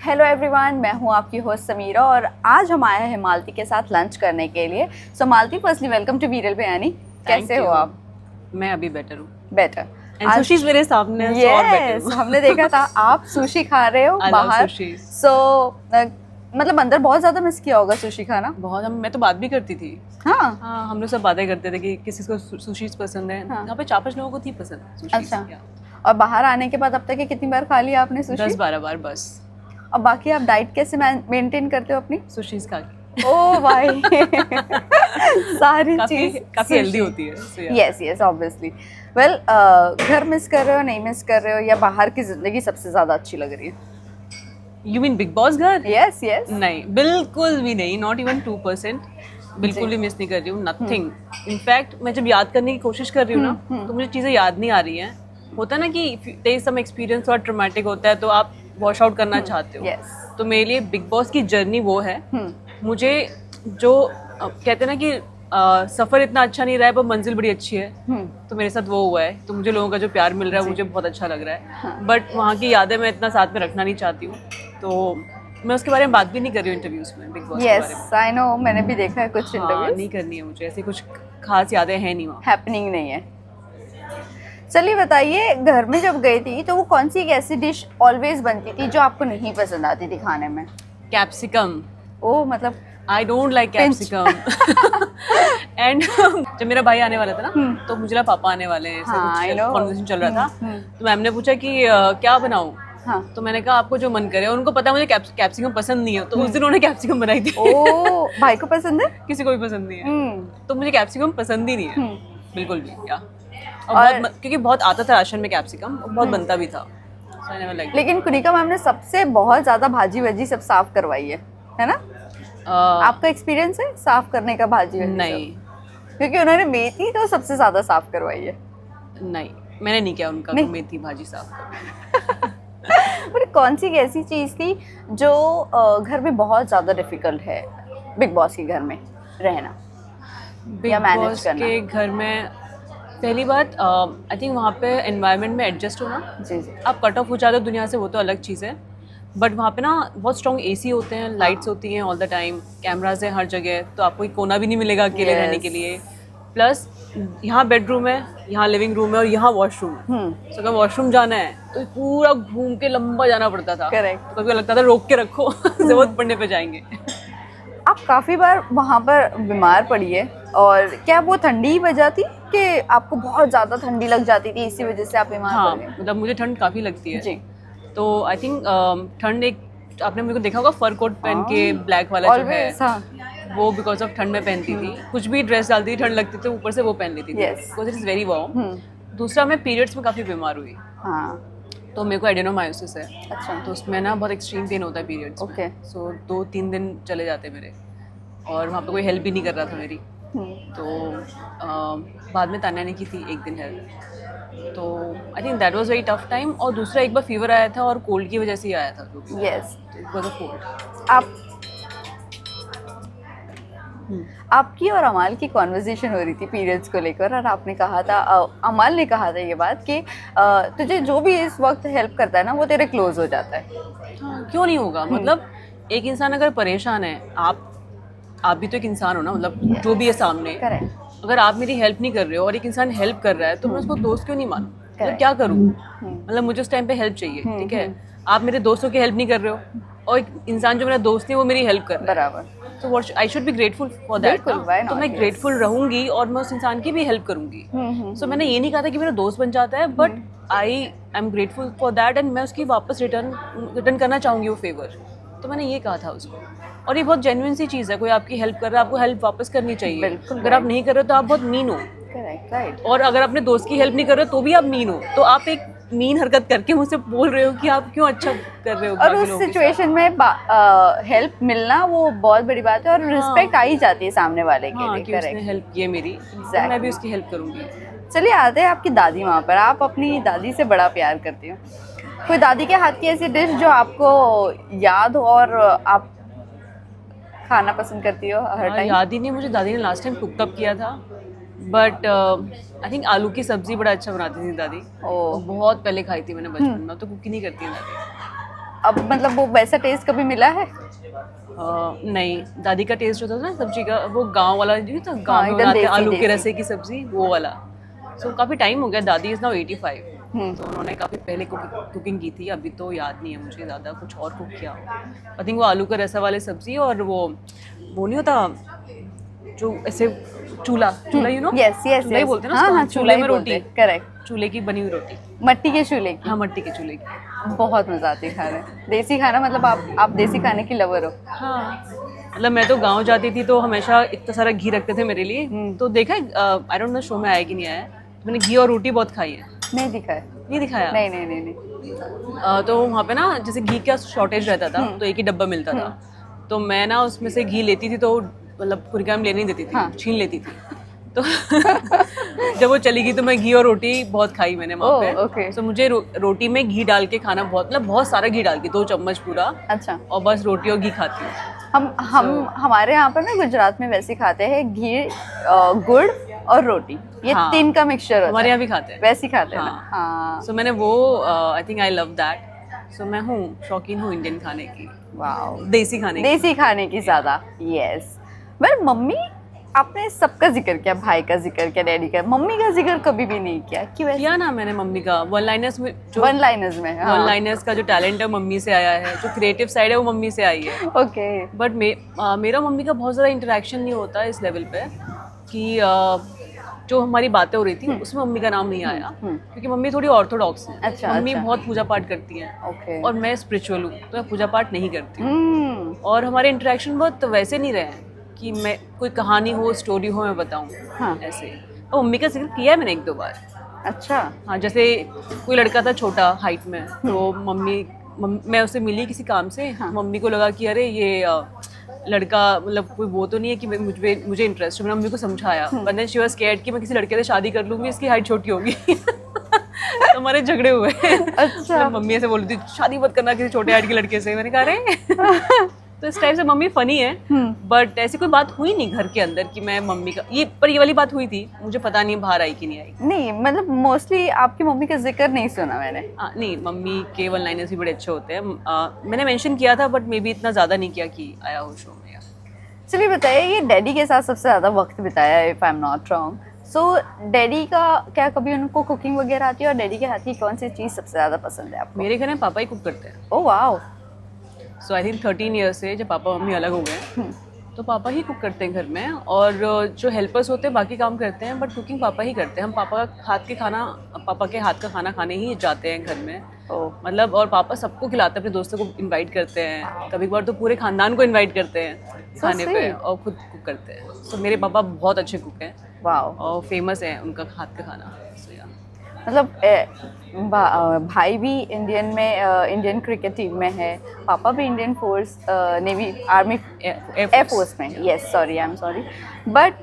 Hello everyone, मैं हूं आपकी होस्ट समीरा और आज हम आए हैं मालती के साथ लंच करने के लिए। सो मालती, फर्स्टली वेलकम टू वीरल बिरयानी। कैसे हो आप? मैं अभी बेटर हूँ। बेटर। आज सुशीज मेरे सामने है, so और better हूँ। हमने देखा था आप सुशी खा रहे हो I love बाहर। sushis. मतलब अंदर बहुत ज्यादा मिस किया होगा सुशी खाना। बहुत मैं तो बात भी करती थी। हाँ, हम लोग सब बातें करते थे कि किसी को सुशीज पसंद है। हाँ। यहाँ पे 4-5 लोगों को थी पसंद सुशीज। अच्छा। और बाहर आने के बाद अब तक कितनी बार खा लिया आपने सुशी? 10-12 बार बस। और बाकी आप डाइट कैसे मेंटेन करते हो अपनी? सुशीज खा के। ओ भाई सारी चीज काफी हेल्दी होती है। Yes yes, obviously. वेल, घर मिस कर रहे हो, नहीं मिस कर रहे हो, या बाहर की जिंदगी सबसे ज्यादा अच्छी लग रही है? यू मीन बिग बॉस घर? Yes yes. नहीं, बिल्कुल भी नहीं, नॉट इवन 2%। बिल्कुल भी मिस नहीं कर रही हूँ, नथिंग। इनफैक्ट मैं जब याद करने की कोशिश कर रही हूँ ना, तो मुझे चीजें याद नहीं आ रही हैं। होता है ना कि देयर इज सम एक्सपीरियंस थोड़ा ट्रॉमेटिक होता है तो आप वॉश आउट करना चाहते हो। yes. तो मेरे लिए बिग बॉस की जर्नी वो है। मुझे जो कहते हैं ना कि सफर इतना अच्छा नहीं रहा है पर मंजिल बड़ी अच्छी है, तो मेरे साथ वो हुआ है। तो मुझे लोगों का जो प्यार मिल रहा है मुझे बहुत अच्छा लग रहा है। बट वहाँ की यादें मैं इतना साथ में रखना नहीं चाहती हूँ, तो मैं उसके बारे में बात भी नहीं कर रही हूँ इंटरव्यूज में। बिग बॉस के बारे में यस आई नो, मैंने भी देखा है कुछ इंटरव्यूज। नहीं करनी है मुझे, ऐसे कुछ खास यादें हैं नहीं वहाँ। हैपनिंग नहीं है। चलिए बताइए, घर में जब गई थी तो वो कौन सी एक ऐसी डिश ऑलवेज बनती थी जो आपको नहीं पसंद आती थी खाने में? कैप्सिकम। ओ मतलब I don't like capsicum. And जब मेरा भाई आने वाला था ना, तो मुझे ना पापा आने वाले हैं, कॉन्वर्सेशन चल रहा था। तो मैम ने पूछा कि क्या बनाऊं? हाँ। तो मैंने कहा आपको जो मन करे। उनको पता मुझे कैप्सिकम पसंद नहीं है, तो उस दिन उन्होंने कैप्सिकम बनाई थी। ओ, भाई को पसंद है? किसी को भी पसंद नहीं है, तो मुझे कैप्सिकम पसंद ही नहीं है बिल्कुल भी। और क्योंकि बहुत आता था राशन में कैप्सिकम, बहुत बनता भी था। लेकिन कुनिका मैम ने सबसे बहुत ज्यादा भाजी वजी सब साफ करवाई है ना? आपका एक्सपीरियंस है साफ करने का भाजी वजी? नहीं, क्योंकि उन्होंने मेथी तो सबसे ज्यादा साफ करवाई है। नहीं, मैंने नहीं किया उनका मेथी भाजी साफ। पर कौन सी ऐसी चीज थी जो घर में बहुत ज्यादा डिफिकल्ट है बिग बॉस के घर में रहना या मैनेज करना? के घर में पहली बात आई थिंक वहाँ पे एनवायरनमेंट में एडजस्ट होना। जी जी। आप कट ऑफ हो जाते हो दुनिया से, वो तो अलग चीज़ है। बट वहाँ पे ना बहुत स्ट्रॉन्ग एसी होते हैं, लाइट्स होती हैं ऑल द टाइम, कैमराज है हर जगह, तो आपको एक कोना भी नहीं मिलेगा अकेले रहने के लिए। प्लस यहाँ बेडरूम है, यहाँ लिविंग रूम है और यहाँ वॉशरूम है। तो अगर वॉशरूम जाना है तो पूरा घूम के लंबा जाना पड़ता था। करेक्ट। तो कभी लगता था रोक के रखो, जरूरत पड़ने पे जाएंगे। आप काफी बार वहाँ पर बीमार पड़ी है, और क्या वो ठंडी ही वजह थी कि आपको बहुत ज्यादा ठंडी लग जाती थी इसी वजह से आप बीमार पड़ गए? मतलब मुझे ठंड काफी लगती है जी। तो आई थिंक ठंड एक, आपने मेरे को देखा होगा फर कोट पहन के ब्लैक वाला जो है, वो बिकॉज ऑफ ठंड में पहनती थी। कुछ भी ड्रेस डालती थी, ठंड लगती थी, ऊपर से वो पहन लेती थी because it is very warm. दूसरा, मैं पीरियड्स में काफी बीमार हुई। तो मेरे को एडेनोमायोसिस है। अच्छा। तो उसमें ना बहुत एक्सट्रीम पेन होता है पीरियड्स में। सो 2-3 दिन चले जाते मेरे, और वहाँ पे कोई हेल्प भी नहीं कर रहा था मेरी। तो बाद में तान्या ने की थी एक दिन हेल्प। तो I think that was very tough time. और दूसरा, एक बार फीवर आया था और कोल्ड की वजह से ही आया था। Yes, it was a cold. आपकी और अमाल की कॉन्वर्जेशन हो रही थी पीरियड्स को लेकर, और आपने कहा था, अमाल ने कहा था ये बात कि तुझे जो भी इस वक्त हेल्प करता है ना वो तेरे क्लोज हो जाता है। क्यों नहीं होगा? मतलब एक इंसान अगर परेशान है, आप भी तो एक इंसान हो ना, मतलब जो भी है सामने। अगर आप मेरी हेल्प नहीं कर रहे हो और एक इंसान हेल्प कर रहा है, तो मैं उसको दोस्त क्यों नहीं मानूं? मतलब क्या करूं? मतलब मुझे उस टाइम पे हेल्प चाहिए, ठीक है? आप मेरे दोस्तों की हेल्प नहीं कर रहे हो, और एक इंसान जो मेरा दोस्त है वो मेरी हेल्प कर रहा है, बराबर। तो what I should be grateful for that. तो मैं ग्रेटफुल रहूंगी और मैं उस इंसान की भी हेल्प करूंगी। सो मैंने ये नहीं कहा था कि मेरा दोस्त बन जाता है, but I am grateful for that, and मैं उसकी वापस रिटर्न करना चाहूंगी वो फेवर। तो मैंने ये कहा था उसको। और ये बहुत जेन्युइन सी चीज़ है, कोई आपकी हेल्प कर रहा है, आपको हेल्प वापस करनी चाहिए। अगर आप नहीं कर रहे हो तो आप बहुत मीन हो। और अगर अपने दोस्त की हेल्प नहीं कर रहे हो तो भी आप मीन हो। तो आप एक मीन हरकत करके मुझसे बोल रहे हो कि आप क्यों अच्छा कर रहे हो। और उस सिचुएशन में हेल्प मिलना वो बहुत बड़ी बात है, और रिस्पेक्ट आ ही जाती है सामने वाले के लिए। कि उसने हेल्प की है मेरी, तो मैं भी उसकी हेल्प करूंगी। चलिए आते हैं आपकी दादी माँ पर। आप अपनी दादी से बड़ा प्यार करती हो। कोई दादी के हाथ की ऐसी डिश जो आपको याद हो और आप खाना पसंद करती हो हर टाइम? याद ही नहीं मुझे दादी ने लास्ट टाइम कुक कब किया था, बट आई थिंक आलू की सब्जी बड़ा अच्छा बनाती थी दादी। बहुत पहले खाई थी मैंने बचपन में, तो कुक ही नहीं करती है दादी। अब मतलब वो वैसा टेस्ट कभी मिला है? नहीं, दादी का टेस्ट होता था ना सब्जी का, वो गांव वाला जो था, गांव में एकदम बनाते हैं देसी आलू के देसी। रसे की सब्जी, वो वाला। सो काफ़ी टाइम हो गया, दादी इज़ नाउ 85, तो उन्होंने काफ़ी पहले कुकिंग की थी, अभी तो याद नहीं है मुझे ज़्यादा कुछ और कुक किया हो। आई थिंक वो आलू का रसा वाली सब्जी, और वो नहीं होता जो ऐसे चूल्हा यू नो, यस यस चूल्हा ही यस, बोलते हैं ना हाँ उसको, हाँ, चूल्हे में रोटी, करेक्ट, चूल्हे की बनी हुई रोटी, मट्टी के चूल्हे की। हाँ मट्टी के चूल्हे की। बहुत मजा आती है खाने, देसी खाना, मतलब आप देसी खाने की लवर हो। हाँ, मतलब मैं तो गांव जाती थी तो हमेशा इतना सारा घी रखते थे मेरे लिए, तो देखा आई डोंट नो शो में आया कि नहीं आया, तो मैंने घी और रोटी बहुत खाई है। नहीं दिखा है? नहीं दिखाया? नहीं नहीं नहीं नहीं। तो वहाँ पे ना जैसे घी का शॉर्टेज रहता था, तो एक ही डब्बा मिलता था, तो मैं ना उसमें से घी लेती थी, तो मतलब खुरिका में लेने नहीं देती थी, छीन लेती थी। तो जब वो चली गई तो मैं घी और रोटी बहुत खाई मैंने वहाँ पे। ओके। तो मुझे रोटी में घी डाल के खाना बहुत, मतलब बहुत सारा घी डाल के 2 चम्मच पूरा, अच्छा। और बस रोटी और घी खाती हूँ। हमारे यहाँ पर ना गुजरात में वैसे खाते हैं, घी गुड़ और रोटी, ये हाँ, 3 का मिक्सचर होता हमारे है, यहाँ भी खाते हैं वैसे ही खाते हैं ना। हाँ। हाँ। सो मैंने वो I think I love that. So मैं हूँ शौकीन हूँ इंडियन खाने की, वाओ, देसी खाने की। देसी खाने की ज्यादा। यस। वेल मम्मी, आपने सबका जिक्र किया, भाई का जिक्र किया, डैडी का, मम्मी का जिक्र कभी भी नहीं किया, क्यों ऐसे? किया ना मैंने मम्मी का, वन लाइनर्स में जो वन लाइनर्स में, हाँ। वन लाइनर्स का जो टैलेंट है मम्मी से आया है, जो क्रिएटिव साइड है वो मम्मी से आई है। ओके। बट मेरा मम्मी का बहुत ज़्यादा इंटरेक्शन नहीं होता इस लेवल पे कि जो हमारी बातें हो रही थी उसमें मम्मी का नाम नहीं आया, क्योंकि मम्मी थोड़ी ऑर्थोडॉक्स है। अच्छा, मम्मी अच्छा। बहुत पूजा पाठ करती हैं, ओके। और मैं स्पिरिचुअल हूँ, तो मैं पूजा पाठ नहीं करती हूँ। और हमारे इंटरेक्शन बहुत वैसे नहीं रहे हैं कि मैं कोई कहानी हो, स्टोरी हो, मैं बताऊँ। हाँ। ऐसे और मम्मी का जिक्र किया है मैंने 1-2 बार। अच्छा। हाँ, जैसे कोई लड़का था छोटा हाइट में, तो मैं उससे मिली किसी काम से, मम्मी को लगा कि अरे ये लड़का मतलब कोई वो तो नहीं है कि मुझे इंटरेस्ट है। मैंने मम्मी को समझाया, but then she was scared कि मैं किसी लड़के से शादी कर लूंगी, इसकी हाइट छोटी होगी। तो हमारे झगड़े हुए। अच्छा। मतलब मम्मी ऐसे बोल रही थी शादी मत करना किसी छोटे हाइट के लड़के से। मैंने कहा अरे तो इस टाइप से मम्मी फनी है, बट ऐसी कोई बात हुई नहीं घर के अंदर कि मैं मम्मी का ये वाली बात हुई थी, मुझे पता नहीं बाहर आई कि नहीं आई। नहीं, मतलब मोस्टली आपकी मम्मी का जिक्र नहीं सुना मैंने। नहीं, मम्मी के वन लाइनर्स भी बड़े अच्छे होते हैं। मैंने मेंशन किया था, बट मे बी इतना ज़्यादा नहीं किया कि आया हो शो में। चलिए बताइए, ये डैडी के साथ सबसे ज़्यादा वक्त बिताया है, if I am not wrong, so daddy का क्या कभी उनको कुकिंग वगैरह आती है, और डैडी के हाथ की कौन सी चीज़ सबसे ज़्यादा पसंद है आपको? मेरे घर में पापा ही कुक करते हैं। Oh wow. So I think 13 years से जब पापा मम्मी अलग हो गए, तो पापा ही कुक करते हैं घर में, और जो हेल्पर्स होते हैं बाकी काम करते हैं, बट कुकिंग पापा ही करते हैं। हम पापा के हाथ का खाना खाने ही जाते हैं घर में। मतलब और पापा सबको खिलाते हैं, अपने दोस्तों को इनवाइट करते हैं, कभी कभार तो पूरे खानदान को इनवाइट करते हैं खाने पे, और खुद कुक करते हैं। सो मेरे पापा बहुत अच्छे कुक हैं, वाओ, और फेमस है उनका हाथ का खाना। मतलब भाई भी इंडियन क्रिकेट टीम में है, पापा भी Indian force, navy, army, air force में, yes, sorry, I am sorry, but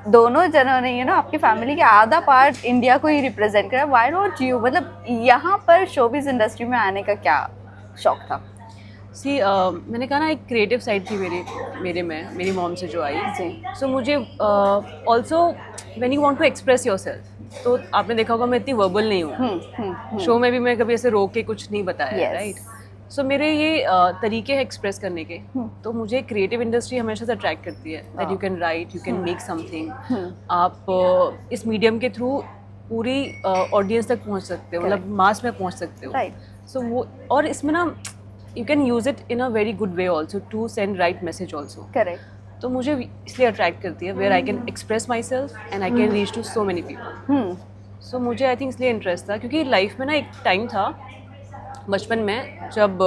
दोनों जनों ने आपकी फैमिली के आधा पार्ट इंडिया को ही रिप्रेजेंट करा। Why not you? मतलब यहाँ पर शोबिज इंडस्ट्री में आने का क्या शौक था? मैंने कहा ना, एक क्रिएटिव साइड थी मेरी मॉम से जो आई। सो मुझे also when you want to express yourself, तो आपने देखा होगा मैं इतनी वर्बल नहीं हूँ। शो में भी मैं कभी ऐसे रोक के कुछ नहीं बताया, राइट? सो मेरे ये तरीके हैं एक्सप्रेस करने के, तो मुझे क्रिएटिव इंडस्ट्री हमेशा से अट्रैक्ट करती है, that you can write, you can make something, आप इस मीडियम के थ्रू पूरी ऑडियंस तक पहुँच सकते हो, मतलब मास में पहुँच सकते हो। सो वो, और इसमें ना you can use it in a very good way also to send right message also. Correct. तो मुझे इसलिए अट्रैक्ट करती है, where I can express myself and I can reach to so many people. So मुझे I think इसलिए interest था, क्योंकि life में ना एक टाइम था बचपन में जब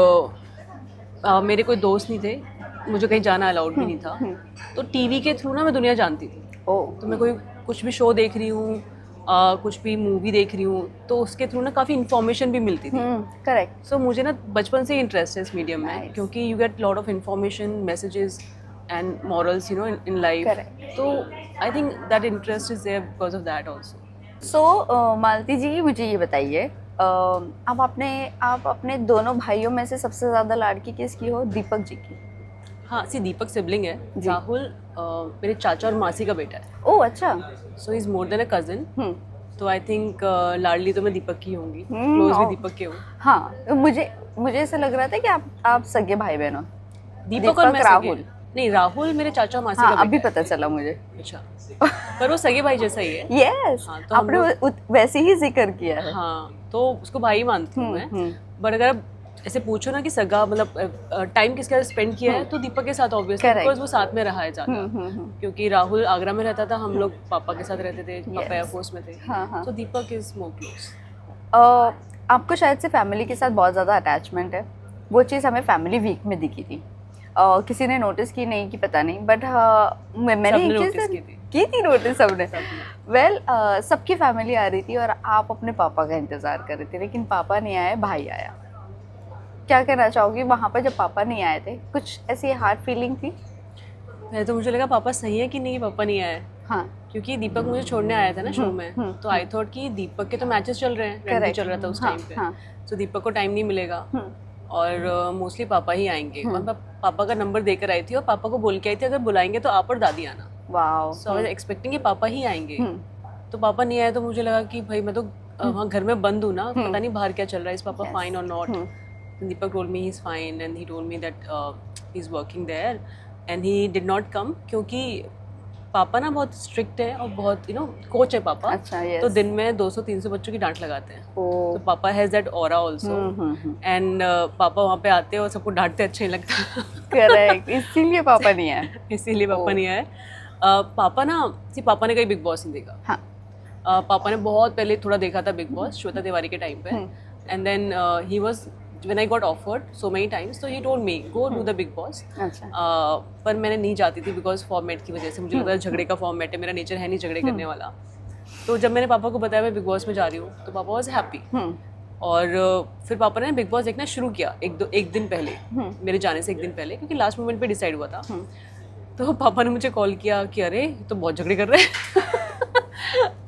मेरे कोई दोस्त नहीं थे, मुझे कहीं जाना अलाउड भी नहीं था, तो टीवी के थ्रू ना मैं दुनिया जानती थी। तो मैं कुछ भी शो देख रही हूँ, कुछ भी मूवी देख रही हूँ, तो उसके थ्रू ना काफ़ी इन्फॉर्मेशन भी मिलती थी। करेक्ट। सो मुझे ना बचपन से इंटरेस्ट है इस मीडियम में, क्योंकि you get lot of information, messages and morals in life. तो I think that interest is there because of that also. So Malti ji, मुझे ये बताइए, आप अपने दोनों भाइयों में से सबसे ज़्यादा लाड़की किसकी हो? दीपक जी की? हाँ, दीपक सिबलिंग है। राहुल मेरे चाचा और मासी का बेटा है। ओह अच्छा। So is more than a cousin. तो आई थिंक लाडली तो मैं दीपक की होंगी, क्लोज भी दीपक के हूँ। हाँ, तो मुझे ऐसा लग रहा था कि आप सगे भाई बहन हो। दीपक और मैं राहुल। सगे नहीं, राहुल मेरे चाचा मासी हाँ, का अभी बेटा पता चला मुझे। है। अच्छा, पर वो सगे भाई जैसा ही है। यस, हाँ, तो हम आपने वैसे ही जिक्र किया है। हाँ, तो उसको भाई मानती हूँ मैं। बट अगर आप ऐसे पूछो ना कि सगा मतलब टाइम किसके साथ स्पेंड किया है, तो दीपक के साथ ऑब्वियसली, Correct. बिकॉज वो साथ में रहा है ज़्यादा। क्योंकि राहुल आगरा में रहता था, हम लोग पापा के साथ रहते थे, पापा एयरफोर्स में थे। हाँ, हाँ। तो दीपक इज मोर क्लोज। आपको शायद से फैमिली के साथ बहुत ज़्यादा अटैचमेंट है, वो चीज़ हमें फैमिली वीक में दिखी थी। किसी ने नोटिस की नहीं कि पता नहीं, बट मैंने एक चीज़ की थी नोटिस सबने। वेल, सबकी फैमिली आ रही थी और आप अपने पापा का इंतज़ार कर रहे थे, लेकिन पापा नहीं आए, भाई आया। क्या कहना चाहोगी वहाँ पर जब पापा नहीं आए थे? कुछ ऐसी हार्ड फीलिंग थी? पहले तो मुझे लगा पापा सही है कि नहीं, पापा नहीं आए। हाँ, क्योंकि दीपक मुझे छोड़ने आया था ना शो में, तो आई थॉट कि दीपक के तो मैचेस चल रहे हैं, रणजी चल रहा था उस टाइम पे, तो दीपक को टाइम नहीं मिलेगा और मोस्टली पापा ही आएंगे। और मैं पापा का नंबर देकर आई थी और पापा को बोल के आई थी अगर बुलाएंगे तो आप और दादी आना। Wow. So I was expecting कि पापा ही आएंगे। तो पापा नहीं आए तो मुझे लगा कि भाई मैं तो वहाँ घर में बंद हूँ ना, पता नहीं बाहर क्या चल रहा है, इज पापा फाइन और not. Deepak told me he is fine and he told me that he is working there and he did not come, क्योंकि पापा ना बहुत स्ट्रिक्ट है और बहुत कोच है पापा। अच्छा, yes. तो दिन में 200-300 बच्चों की डांट लगाते हैं। तो पापा has that aura also and पापा वहाँ पे आते हैं और सबको डांटते अच्छे नहीं लगता। करेक्ट, इसीलिए पापा नहीं आए। इसीलिए पापा नहीं आए। पापा ना पापा ने कहीं बिग बॉस नहीं देखा। हाँ। पापा ने बहुत पहले थोड़ा देखा था बिग बॉस श्वेता तिवारी के टाइम पे, and then he was when I got offered so many times, so he told me go do the big boss. अच्छा। पर मैंने नहीं जाती थी बिकॉज फॉर्मेट की वजह से। मुझे लगता है झगड़े का फॉर्मेट है, मेरा नेचर है नहीं झगड़े करने वाला। तो जब मैंने पापा को बताया मैं बिग बॉस में जा रही हूँ तो पापा वॉज हैप्पी। और फिर पापा ने बिग बॉस देखना शुरू किया एक दिन पहले, मेरे जाने से एक दिन पहले, क्योंकि लास्ट मोमेंट पे डिसाइड हुआ था। तो पापा ने मुझे कॉल किया कि अरे तो बहुत झगड़े कर रहे हैं।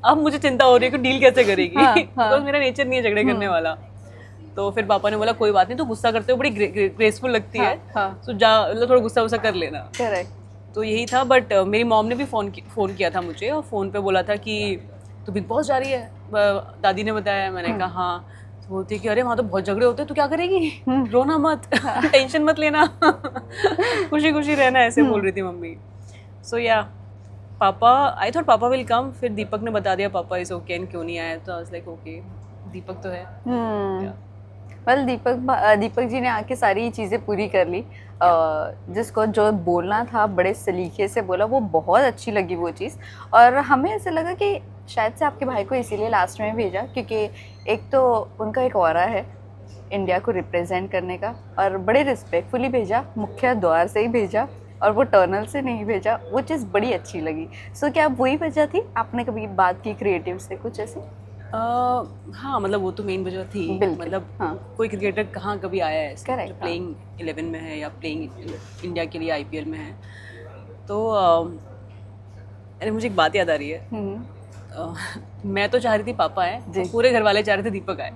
अब मुझे चिंता हो रही है कि डील कैसे करेगी, बिकॉज मेरा नेचर नहीं है झगड़े करने वाला। तो फिर पापा ने बोला कोई बात नहीं, तो गुस्सा करते हो बड़ी ग्रेसफुल लगती है, तो जा थोड़ा गुस्सा वुस्सा कर लेना। करेक्ट। तो यही था। बट मेरी मॉम ने भी फ़ोन किया था मुझे और फ़ोन पे बोला था कि तू बिग बॉस जा रही है, दादी ने बताया। मैंने कहा हाँ। तो बोलती कि अरे वहाँ तो बहुत झगड़े होते हैं, तो क्या करेगी, रोना मत, टेंशन मत लेना, खुशी खुशी रहना, ऐसे बोल रही थी मम्मी। सो या पापा, आई थॉट पापा विल कम। फिर दीपक ने बता दिया पापा इज ओके एंड क्यों नहीं आया, तो आई वाज लाइक ओके दीपक तो है। वेल, दीपक जी ने आके सारी चीज़ें पूरी कर ली। जिसको जो बोलना था बड़े सलीके से बोला, वो बहुत अच्छी लगी वो चीज़। और हमें ऐसा लगा कि शायद से आपके भाई को इसीलिए लास्ट में भेजा, क्योंकि एक तो उनका एक ऑरा है इंडिया को रिप्रेजेंट करने का, और बड़े रिस्पेक्टफुली भेजा, मुख्य द्वार से ही भेजा और वो टर्नल से नहीं भेजा। वो चीज़ बड़ी अच्छी लगी। सो क्या वही वजह थी? आपने कभी बात की क्रिएटिव से कुछ ऐसी? हाँ, मतलब वो तो मेन वजह थी। मतलब कोई क्रिकेटर कहाँ कभी आया है जो प्लेइंग 11 में है या प्लेइंग इंडिया के लिए IPL में है। तो अरे मुझे एक बात याद आ रही है। मैं तो चाह रही थी पापा आए, तो पूरे घर वाले चाह रहे थे दीपक आए।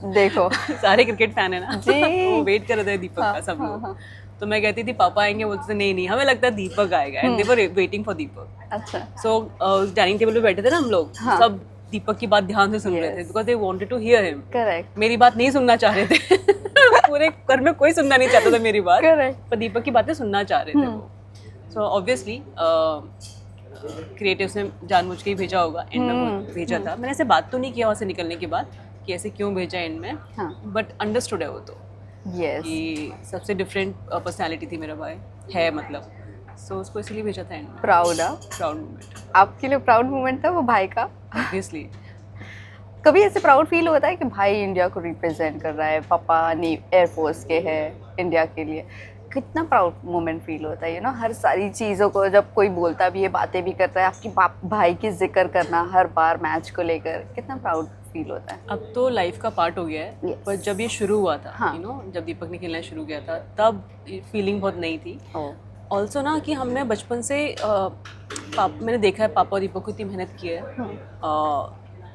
देखो सारे क्रिकेट फैन है ना जी। वो वेट कर रहे थे दीपक का सब लोग। तो मैं कहती थी पापा आएंगे, बोलते थे नहीं हमें लगता है दीपक आएगा, and they were waiting for Deepak. अच्छा। सो डाइनिंग टेबल पे बैठे थे ना हम लोग, सब दीपक की बात ध्यान से सुन रहे थे, because they wanted to hear him. Correct. मेरी बात नहीं सुनना चाह रहे थे। पूरे घर में कोई सुनना नहीं चाहता था मेरी बात, पर दीपक की बातें सुनना चाह रहे थे वो। सो ऑब्वियसली क्रिएटिव्स ने जानबूझ के ही भेजा होगा, एंड में भेजा था। मैंने ऐसे बात तो नहीं किया वहाँ से निकलने के बाद कि ऐसे क्यों भेजा एंड में, बट अंडरस्टूड है वो तो कि सबसे डिफरेंट पर्सनैलिटी थी मेरा भाई है, मतलब सो उसको इसलिए भेजा था एंड में। प्राउड मोमेंट आपके लिए, प्राउड मोमेंट था वो भाई का। ऑब्वियसली कभी ऐसे प्राउड फील होता है कि भाई इंडिया को रिप्रेजेंट कर रहा है, पापा एयरफोर्स के हैं इंडिया के लिए, कितना प्राउड मोमेंट फील होता है? हर सारी चीज़ों को जब कोई बोलता भी है, बातें भी करता है, आपकी भाई की जिक्र करना हर बार मैच को लेकर, कितना प्राउड फील होता है? अब तो लाइफ का पार्ट हो गया है। पर जब ये शुरू हुआ था, जब दीपक ने खेलना शुरू किया था, तब फीलिंग बहुत नई थी। ऑल्सो ना कि हमने बचपन से मैंने देखा है पापा और दीपक को इतनी मेहनत की है,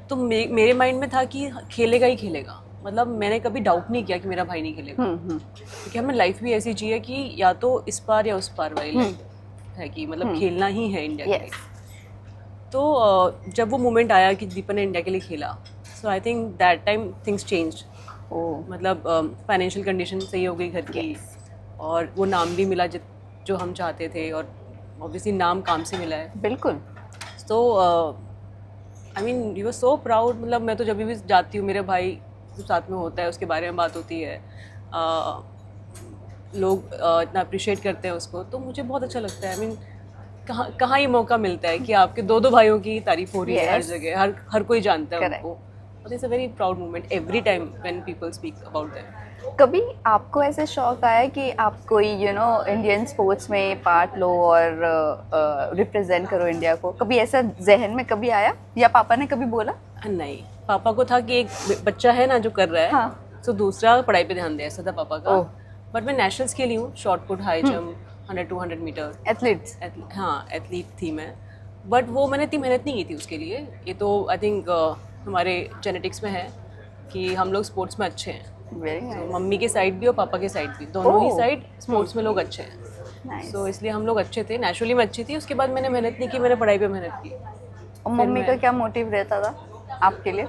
तो मेरे माइंड में था कि खेलेगा ही खेलेगा। मतलब मैंने कभी डाउट नहीं किया कि मेरा भाई नहीं खेलेगा, क्योंकि हमने लाइफ भी ऐसी जी है कि या तो इस पार या उस पार वाली लाइफ है, कि मतलब खेलना ही है इंडिया के लिए। तो जब वो मोमेंट आया कि दीपा ने इंडिया के लिए खेला, so I think that time things change. मतलब फाइनेंशियल कंडीशन सही हो गई घर की, और वो नाम भी मिला जो हम चाहते थे, और ऑब्वियसली नाम काम से मिला है। बिल्कुल। तो I mean you were so proud. मतलब मैं तो जब भी जाती हूँ, मेरे भाई जो साथ में होता है उसके बारे में बात होती है, लोग इतना अप्रिशिएट करते हैं उसको, तो मुझे बहुत अच्छा लगता है। आई मीन कहाँ ये मौका मिलता है कि आपके दो भाइयों की तारीफ हो रही है हर जगह, हर कोई जानता है उनको। It's a very proud moment every time when people speak about them. कभी आपको ऐसे शौक आया कि आप कोई इंडियन स्पोर्ट्स में पार्ट लो और रिप्रेजेंट करो इंडिया को? कभी ऐसा जहन में कभी आया, या पापा ने कभी बोला? नहीं, पापा को था कि एक बच्चा है ना जो कर रहा है, हाँ। तो दूसरा पढ़ाई पे ध्यान दे, ऐसा था पापा का। बट मैं नेशनल्स खेली हूँ, short put, high jump, 100-200 metre. Athletes? हाँ, एथलीट थी मैं। बट वो मैंने इतनी मेहनत नहीं की थी उसके लिए। ये तो आई थिंक हमारे जेनेटिक्स में है कि हम लोग स्पोर्ट्स में अच्छे हैं। तो मम्मी के साइड भी और पापा के साइड भी, दोनों ही साइड स्पोर्ट्स में लोग अच्छे हैं। सो इसलिए हम लोग अच्छे थे, नेचुरली मैं अच्छी थी। उसके बाद मैंने मेहनत नहीं की, मैंने पढ़ाई पे मेहनत की। और मम्मी का क्या मोटिव रहता था आपके लिए?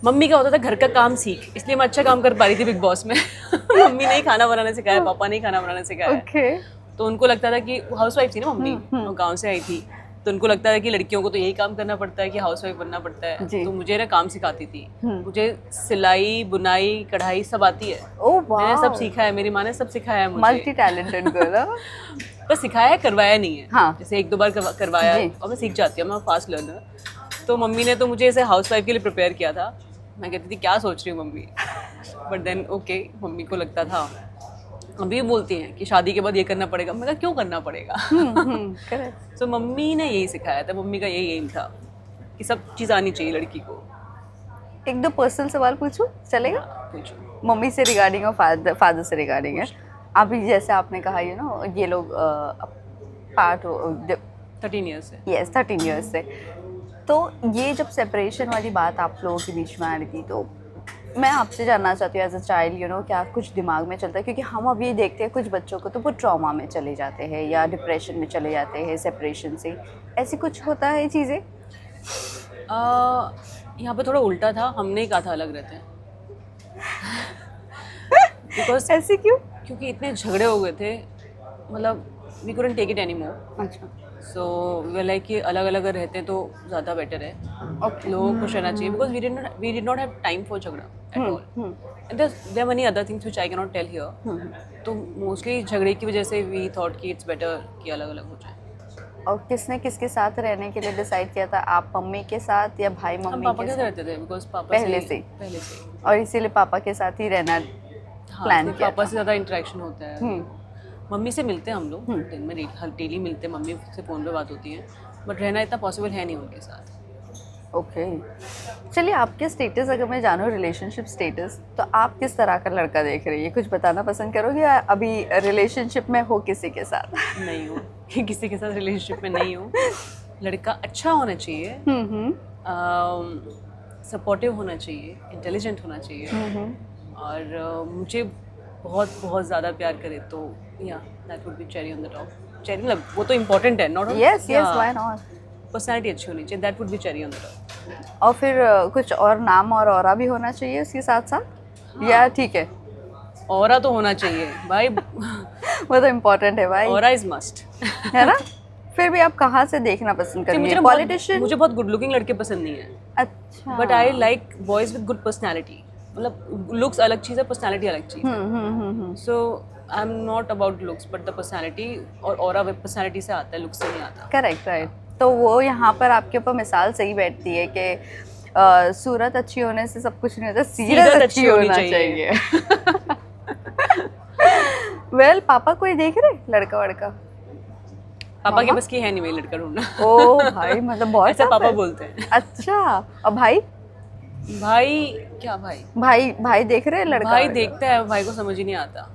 मम्मी का होता था घर का काम सीख, इसलिए मैं अच्छा काम कर पा रही थी बिग बॉस में। मम्मी ने ही खाना बनाना सिखाया, पापा ने ही खाना बनाना सिखाया। तो उनको लगता था कि हाउसवाइफ थी ना मम्मी, और गाँव से आई थी, तो उनको लगता है कि लड़कियों को तो यही काम करना पड़ता है कि हाउसवाइफ बनना पड़ता है। तो मुझे ना काम सिखाती थी, मुझे सिलाई, बुनाई, कढ़ाई सब आती है। मैंने सब सीखा है, मेरी माँ ने सब सिखाया है मुझे। Multi talented girl. बस सिखाया है, करवाया नहीं है। हाँ। जैसे 1-2 बार करवाया और मैं सीख जाती हूँ, मैं फास्ट लर्नर। तो मम्मी ने तो मुझे ऐसे हाउसवाइफ के लिए प्रिपेयर किया था। मैं कहती थी क्या सोच रही हूँ मम्मी, बट देन ओके, मम्मी को लगता था। अभी भी बोलती हैं कि शादी के बाद ये करना पड़ेगा। मैं कहा क्यों करना पड़ेगा? तो मम्मी ने यही सिखाया था, मम्मी का यही एम था कि सब चीज़ आनी चाहिए लड़की को। 1-2 पर्सनल सवाल पूछूं, चलेगा? पूछो। मम्मी से रिगार्डिंग और फादर से रिगार्डिंग है। अभी जैसे आपने कहा ये लोग पार्ट 13 ईयर्स से। यस, 13 ईयर्स से। तो ये जब सेपरेशन वाली बात आप लोगों के बीच में आ रही थी, तो मैं आपसे जानना चाहती हूँ एज अ चाइल्ड क्या कुछ दिमाग में चलता है? क्योंकि हम अभी देखते हैं कुछ बच्चों को तो वो ट्रॉमा में चले जाते हैं या डिप्रेशन में चले जाते हैं सेपरेशन से। ऐसी कुछ होता है चीज़ें? यहाँ पे थोड़ा उल्टा था, हमने ही कहा था अलग रहते हैं। बिकॉज ऐसे क्यों? क्योंकि इतने झगड़े हो गए थे, मतलब we couldn't take it anymore. अच्छा। सो वी लाइक कि अलग अलग अगर रहते हैं तो ज़्यादा बेटर है। लोगों को खुश रहना चाहिए, because we did not have time for झगड़ा at all, and there many other things which I can not tell here. तो मोस्टली झगड़े की वजह से वी थॉट कि इट्स बेटर कि अलग अलग हो जाए। और किसने किसके साथ रहने के लिए डिसाइड किया था? आप मम्मी के साथ या भाई मम्मी पापा के साथ रहते थे, बिकॉज पापा पहले से ही। और इसीलिए पापा के साथ ही रहना प्लान किया? पापा से ज़्यादा इंटरेक्शन होता है। मम्मी से मिलते हैं हम लोग, दिन में डेली मिलते हैं, मम्मी से फ़ोन पे बात होती है, बट रहना इतना पॉसिबल है नहीं उनके साथ। ओके। चलिए, आपके स्टेटस अगर मैं जानूँ, रिलेशनशिप स्टेटस, तो आप किस तरह का लड़का देख रही है? कुछ बताना पसंद करोगे या अभी रिलेशनशिप में हो किसी के साथ? नहीं हूँ, किसी के साथ रिलेशनशिप में नहीं हूँ। लड़का अच्छा होना चाहिए, सपोर्टिव होना चाहिए, इंटेलिजेंट होना चाहिए, और मुझे बहुत बहुत ज़्यादा प्यार करे तो या that would be cherry on the top. Cherry मतलब वो तो इम्पोर्टेंट है, not yes why not. Personality अच्छी होनी चाहिए, that would be cherry on the top. और फिर कुछ और नाम और ऑरा भी होना चाहिए उसके साथ साथ? हाँ। या ठीक है? ऑरा तो होना चाहिए भाई। वो तो इम्पोर्टेंट है भाई, ऑरा इज मस्ट, है ना? फिर भी आप कहाँ से देखना पसंद करेंगे? पॉलिटिशियन? मुझे बहुत गुड लुकिंग लड़के पसंद नहीं है। अच्छा। But I like boys with good personality. मतलब लुक्स अलग चीज़ है, पर्सनैलिटी अलग चीज़ है। So I am not about looks but the personality, और ऑरा पर्सनैलिटी से आता है, लुक्स से नहीं आता। Correct, right. तो वो यहाँ पर आपके ऊपर मिसाल सही बैठती है कि सूरत अच्छी होने से सब कुछ नहीं होता, सीरत अच्छी होना चाहिए। वेल, पापा कोई देख रहे लड़का वड़का? पापा के बस की है नहीं मेरी लड़का ढूंढना। ओ भाई, मतलब बहुत ऐसा पापा बोलते हैं। अच्छा। और भाई? भाई क्या भाई देख रहे हैं लड़का? भाई देखता है, भाई को समझ ही नहीं आता।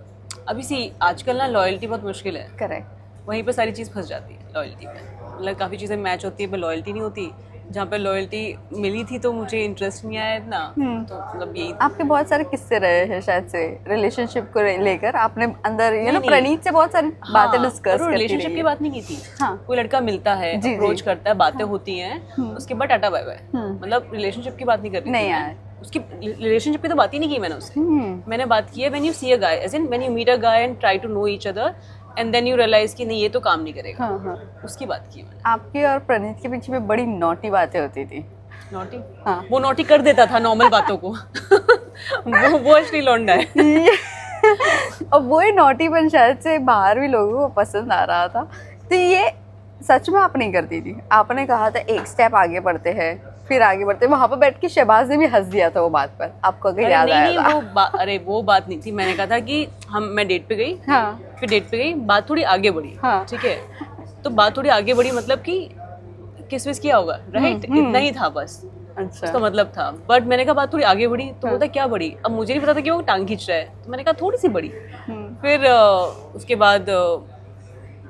अभी आजकल ना लॉयल्टी बहुत मुश्किल है। करेक्ट। वहीं पे सारी चीज़ फंस जाती है लॉयल्टी पे। मतलब काफ़ी चीज़ें मैच होती है पर लॉयल्टी नहीं होती, जहाँ पे लॉयल्टी मिली थी तो मुझे इंटरेस्ट नहीं आया इतना, तो मतलब यही। आपके बहुत सारे किस्से रहे हैं शायद से रिलेशनशिप को लेकर, आपने अंदर नहीं। प्रणीत से बहुत सारी बातें डिस्कस करती रिलेशनशिप रही की है। बात नहीं की थी। हाँ। कोई लड़का मिलता है, जी, जी। अप्रोच करता है, बातें होती हैं, उसके बाद टाटा बाय बाय, मतलब रिलेशनशिप की बात नहीं कर रही नहीं थी यार। मैं। उसकी रिलेशनशिप की तो बात ही नहीं की मैंने उससे। हम्म। मैंने बात की है when you see a guy, as in when you meet a guy and try to know each other and then you realise कि नहीं ये तो काम नहीं करेगा, हाँ हाँ। उसकी बात की है मैंने। आपकी और प्रणीत के पीछे में बड़ी नॉटी बातें होती थी। नॉटी? हाँ। वो नॉटी कर देता था नॉर्मल बातों को। वो असली लौंडा है। और वही नॉटीपन शायद से बाहर भी लोगों को पसंद आ रहा था। तो ये सच में आप नहीं करती थी? आपने कहा था एक स्टेप आगे बढ़ते हैं, फिर आगे बढ़ते, वहां पर बैठ के शहबाज ने भी हंस दिया था वो बात पर, आपको अगर याद नहीं, आया था? अरे वो बात नहीं थी। मैंने कहा था कि मैं डेट पे गई, हाँ फिर डेट पे गई, बात थोड़ी आगे बढ़ी, हाँ। ठीक है। तो बात थोड़ी आगे बढ़ी मतलब कि किस विस किया होगा, राइट, इतना ही था बस, अच्छा। उसका मतलब था। बट मैंने कहा बात थोड़ी आगे बढ़ी, तो बोलता क्या बढ़ी? अब मुझे नहीं पता था कि वो टांग खींच रहा है, तो मैंने कहा थोड़ी सी बढ़ी। फिर उसके बाद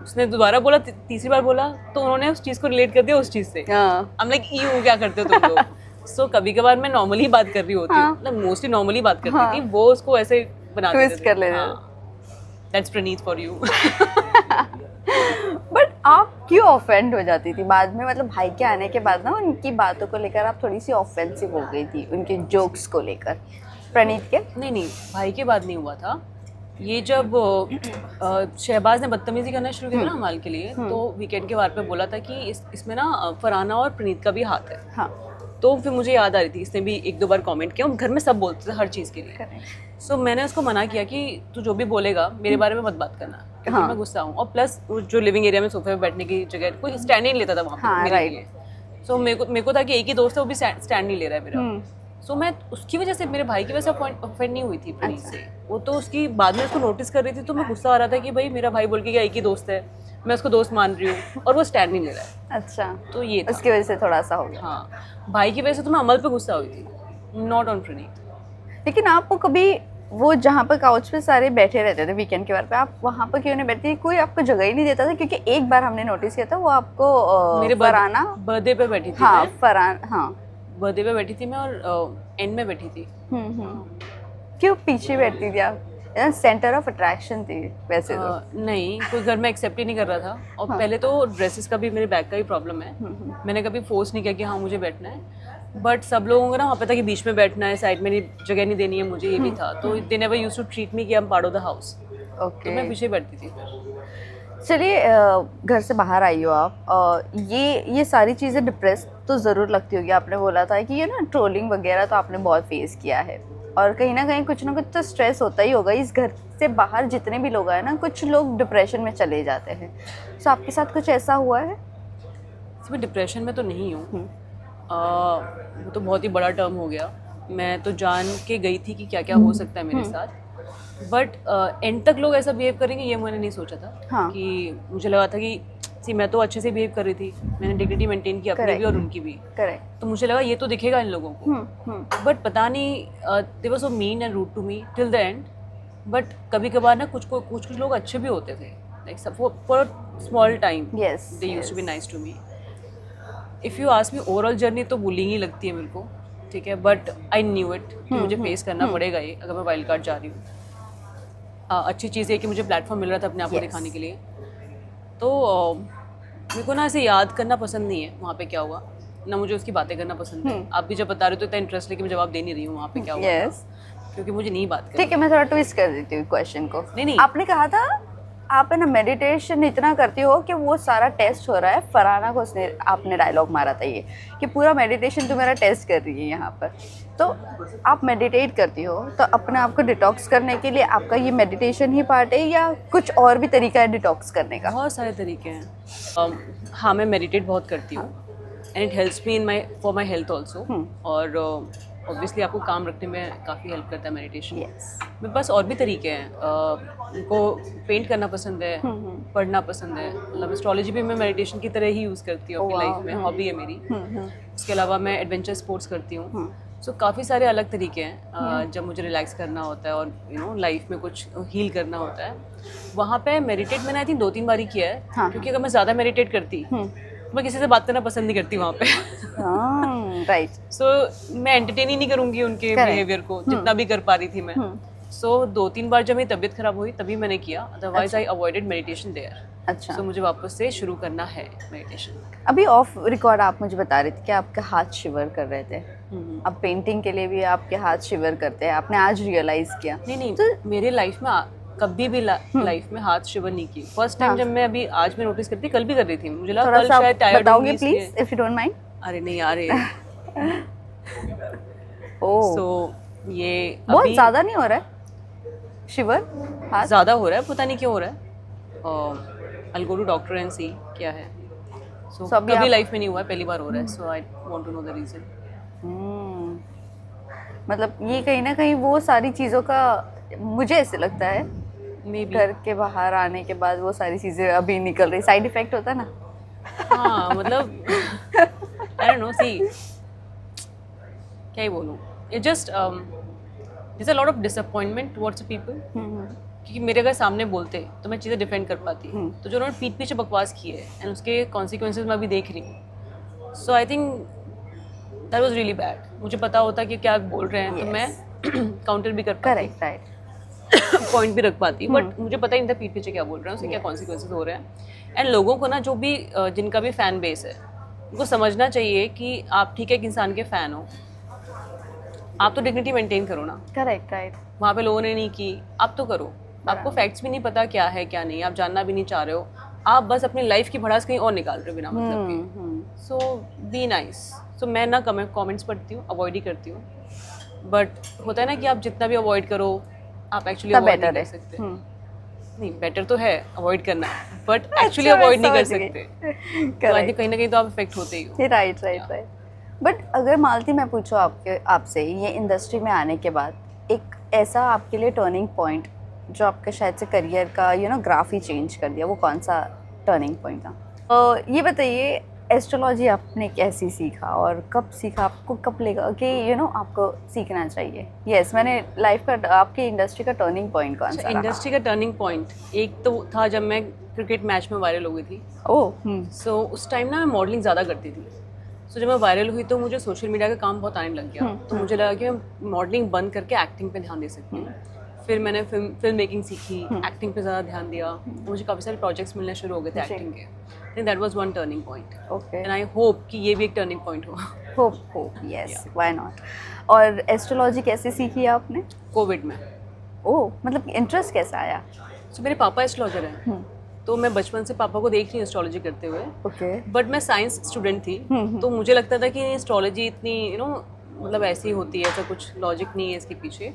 उसने दोबारा बोला, तीसरी बार बोला, तो उन्होंने उस चीज को रिलेट कर दिया उस चीज से। हाँ। I'm like यू क्या करते हो तुम लोग? सो कभी कभार मैं नॉर्मली बात कर रही होती हूँ, मतलब मोस्टली नॉर्मली बात करती थी, वो उसको ऐसे बना ट्विस्ट कर ले रहे। That's Praneet for you. But आप क्यों ऑफेंड हो जाती थी बाद में? मतलब भाई के आने के बाद ना उनकी बातों को लेकर आप थोड़ी सी ऑफेंसिव हो गई थी, उनके जोक्स को लेकर। प्रणीत के? नहीं, भाई के बाद नहीं हुआ था ये। जब शहबाज ने बदतमीजी करना शुरू किया ना हमाल के लिए, तो वीकेंड के बार पे बोला था कि इसमें ना फरहाना और प्रणीत का भी हाथ है। हाँ। तो फिर मुझे याद आ रही थी, इसने भी एक दो बार कमेंट किया, घर में सब बोलते थे हर चीज़ के लिए। सो मैंने उसको मना किया कि तू जो भी बोलेगा मेरे बारे में मत बात करना, क्योंकि मैं गुस्सा हूँ। और प्लस जो लिविंग एरिया में सोफे पे बैठने की जगह कोई स्टैंड नहीं लेता था वहाँ पे मेरे लिए। सो मेरे को था कि एक ही दोस्त है, वो भी स्टैंड नहीं ले रहा है मेरा। सो मैं उसकी वजह से, मेरे भाई की वजह से ऑफेंड नहीं हुई थी प्रणीत से। वो तो उसकी बाद में उसको नोटिस कर रही थी, तो मैं गुस्सा आ रहा था कि भाई मेरा भाई बोल के क्या एक ही दोस्त है, मैं उसको दोस्त मान रही हूँ और वो स्टैंड नहीं ले रहा है। अच्छा, तो ये था। उसकी वजह से थोड़ा सा हो गया। हाँ, भाई की वजह से तो मैं अमल पे गुस्सा हुई थी, नॉट ऑन प्रणीत। लेकिन आपको कभी वो जहाँ पर काउच पे सारे बैठे रहते थे वीकेंड के बार पे, आप वहाँ पर क्यों नहीं बैठती? कोई आपको जगह ही नहीं देता था? क्योंकि एक बार हमने नोटिस किया था, वो आपको मेरे फरहाना बर्थडे पे बैठी थी। हाँ फरहाना, हाँ बर्थडे पे बैठी थी मैं, और एंड में बैठी थी। क्यों पीछे बैठती थी आप? सेंटर ऑफ अट्रैक्शन थी वैसे तो। नहीं, कोई घर में एक्सेप्ट ही नहीं कर रहा था। और पहले तो ड्रेसेस का भी, मेरे बैग का ही प्रॉब्लम है। मैंने कभी फोर्स नहीं किया कि हाँ मुझे बैठना है, बट सब लोगों को ना वहाँ पे था कि बीच में बैठना है, साइड में जगह नहीं देनी है, मुझे ये भी था। तो they never used to treat me कि I am part of the house. Okay, तो मैं पीछे बैठती थी। चलिए घर से बाहर आई हो आप, ये सारी चीज़ें डिप्रेस तो ज़रूर लगती होगी। आपने बोला था कि ये ना ट्रोलिंग वगैरह तो आपने बहुत फेस किया है, और कहीं ना कहीं कुछ ना कुछ तो स्ट्रेस होता ही होगा। इस घर से बाहर जितने भी लोग आए ना, कुछ लोग डिप्रेशन में चले जाते हैं। तो आपके साथ कुछ ऐसा हुआ है? मैं डिप्रेशन में तो नहीं हूँ, वो तो बहुत ही बड़ा टर्म हो गया। मैं तो जान के गई थी कि क्या क्या हो सकता है मेरे साथ, बट एंड तक लोग ऐसा बिहेव करेंगे ये मैंने नहीं सोचा था। हाँ। कि मुझे लगा था कि मैं तो अच्छे से बिहेव कर रही थी, मैंने डिग्निटी मेंटेन की अपनी भी और उनकी भी। करेक्ट। तो मुझे लगा ये तो दिखेगा इन लोगों को, बट पता नहीं, they were so mean and rude to me till the end. But कभी कभार ना कुछ लोग अच्छे भी होते थे, like for small time they used to be nice to me. If you ask me overall journey तो बुलिंग ही लगती है मेरे को, ठीक है, बट आई न्यू इट कि मुझे फेस करना पड़ेगा ये अगर मैं वाइल्ड कार्ड जा रही हूँ। अच्छी चीज़ है कि मुझे प्लेटफॉर्म मिल रहा था अपने आप को दिखाने के लिए। तो मेरे को ना ऐसे याद करना पसंद नहीं है वहाँ पे क्या हुआ, ना मुझे उसकी बातें करना पसंद है। आप भी जब बता रहे हो तो इतना इंटरेस्ट है कि मैं जवाब दे नहीं रही हूँ वहाँ पे क्या हुआ था, क्योंकि मुझे नहीं बात करनी। ठीक है, मैं थोड़ा ट्विस्ट कर देती हूँ क्वेश्चन को। नहीं, आपने कहा था आप है ना मेडिटेशन इतना करती हो कि वो सारा टेस्ट हो रहा है। फरहाना को उसने आपने डायलॉग मारा था ये कि पूरा मेडिटेशन तो मेरा टेस्ट कर रही है यहाँ पर। तो आप मेडिटेट करती हो तो अपने आप को डिटॉक्स करने के लिए आपका ये मेडिटेशन ही पार्ट है, या कुछ और भी तरीका है डिटॉक्स करने का? बहुत सारे तरीके हैं। हाँ, मैं मेडिटेट बहुत करती हूँ and it helps me in for my health also. और ऑब्वियसली आपको काम रखने में काफ़ी हेल्प करता है मेडिटेशन। मेरे पास और भी तरीके हैं। उनको पेंट करना पसंद है, पढ़ना पसंद है, मतलब एस्ट्रोलॉजी भी मैं मेडिटेशन की तरह ही यूज़ करती हूँ अपनी लाइफ में, हॉबी है मेरी। उसके अलावा मैं एडवेंचर स्पोर्ट्स करती हूँ। सो काफ़ी सारे अलग तरीके हैं जब मुझे रिलैक्स करना होता है और लाइफ में कुछ हील करना होता है। वहाँ पे मेडिटेट मैंने आई थिंक 2-3 बार ही किया है, क्योंकि अगर मैं ज़्यादा मेडिटेट करती मैं किसी से बात करना पसंद नहीं करती वहाँ पे। राइट। सो मैं एंटरटेन ही नहीं करूँगी उनके बिहेवियर को, जितना भी कर पा रही थी मैं। सो 2-3 बार जब मेरी तबीयत खराब हुई तभी मैंने किया, otherwise I avoided meditation there. अच्छा। सो मुझे वापस से शुरू करना है मेडिटेशन। अभी ऑफ रिकॉर्ड आप मुझे बता रहे थे कि आपके हाथ शिवर कर रहे थे। अब पेंटिंग के लिए भी आपके हाथ शिवर करते हैं, आपने आज रियलाइज किया? नहीं तो मेरे लाइफ में कभी भी लाइफ में हाथ शिवर नहीं की। फर्स्ट टाइम जब मैं अभी आज मैं नोटिस करती, कल भी कर रही थी, मुझे लगा कल शायद टायर्ड बताओगे please if you don't mind? अरे नहीं यार सो ये बहुत ज्यादा नहीं हो रहा है शिवर? हाथ ज्यादा हो रहा है, पता नहीं क्यों हो रहा है। I'll go to doctor and see क्या है। So कभी लाइफ में नहीं हुआ है, पहली बार हो रहा है। So I want to know the reason। मतलब ये कहीं ना कहीं वो सारी चीज़ों का, मुझे ऐसे लगता है घर के बाहर आने के बाद वो सारी चीज़ें अभी निकल रही, साइड इफेक्ट होता है ना। हाँ मतलब I don't know, see क्या ही बोलूँ, it just there's a lot of disappointment towards the people। क्योंकि मेरे अगर सामने बोलते तो मैं चीज़ें डिफेंड कर पाती, तो जो उन्होंने पीठ पीछे बकवास की है एंड उसके कॉन्सिक्वेंसेज मैं अभी देख रही हूँ। So I think that was really bad. मुझे पता होता कि क्या बोल रहे हैं तो मैं काउंटर भी कर पाती, पॉइंट भी रख पाती, बट मुझे पता ही नहीं था पीठ पीछे क्या बोल रहे हैं, उसके क्या कॉन्सिक्वेंसेज हो रहे हैं। एंड लोगों को ना, जो भी जिनका भी फैन बेस है, उनको समझना चाहिए कि आप ठीक है एक इंसान के फैन हो, आप तो डिग्निटी मेंटेन करो ना। Correct, right. वहाँ पे लोगों ने नहीं की, आप तो करो। आपको फैक्ट्स भी नहीं पता क्या है क्या नहीं, आप जानना भी नहीं चाह रहे हो, आप बस अपनी लाइफ की भड़ास कहीं और निकाल रहे हो बिना मतलब के। सो बी नाइस। सो मैं ना कमेंट्स पढ़ती हूँ, अवॉइड ही करती हूँ, बट होता है ना कि आप जितना भी अवॉइड करो आप एक्चुअली अवॉइड नहीं कर सकते। नहीं, बेटर तो है अवॉइड करना, बट एक्चुअली अवॉइड नहीं कर सकते। तो आई थिंक कहीं ना कहीं तो आप इफेक्ट होते ही हो। राइट। बट अगर मालती मैं पूछूं आपसे ये इंडस्ट्री में आने के बाद एक ऐसा आपके लिए टर्निंग पॉइंट जो आपके शायद से करियर का ग्राफ ही चेंज कर दिया, वो कौन सा टर्निंग पॉइंट था? ये बताइए, एस्ट्रोलॉजी आपने कैसे सीखा और कब सीखा? आपको कब लगा कि आपको सीखना चाहिए? यस, मैंने लाइफ का आपकी इंडस्ट्री का टर्निंग पॉइंट कौन सा? इंडस्ट्री का टर्निंग पॉइंट एक तो था जब मैं क्रिकेट मैच में वायरल हो गई थी। सो उस टाइम ना मैं मॉडलिंग ज़्यादा करती थी। सो जब मैं वायरल हुई तो मुझे सोशल मीडिया का काम बहुत आने लग गया, तो मुझे लगा कि मैं मॉडलिंग बंद करके एक्टिंग पे ध्यान दे सकती हूँ। फिर मैंने फिल्म मेकिंग सीखी, एक्टिंग पे ज़्यादा ध्यान दिया, मुझे काफ़ी सारे प्रोजेक्ट्स मिलने शुरू हो गए थे एक्टिंग के। आई think that was one turning point. Okay, and I hope कि ये भी एक टर्निंग पॉइंट हो। Hope yes, why not. और एस्ट्रोलॉजी कैसे सीखी आपने? कोविड में। ओह, मतलब इंटरेस्ट कैसा आया? सो मेरे पापा एस्ट्रोलॉजर हैं, तो मैं बचपन से पापा को देख रही हूँ एस्ट्रोलॉजी करते हुए। ओके। बट मैं साइंस स्टूडेंट थी, तो मुझे लगता था कि एस्ट्रोलॉजी इतनी मतलब ऐसी होती है, ऐसा कुछ लॉजिक नहीं है इसके पीछे।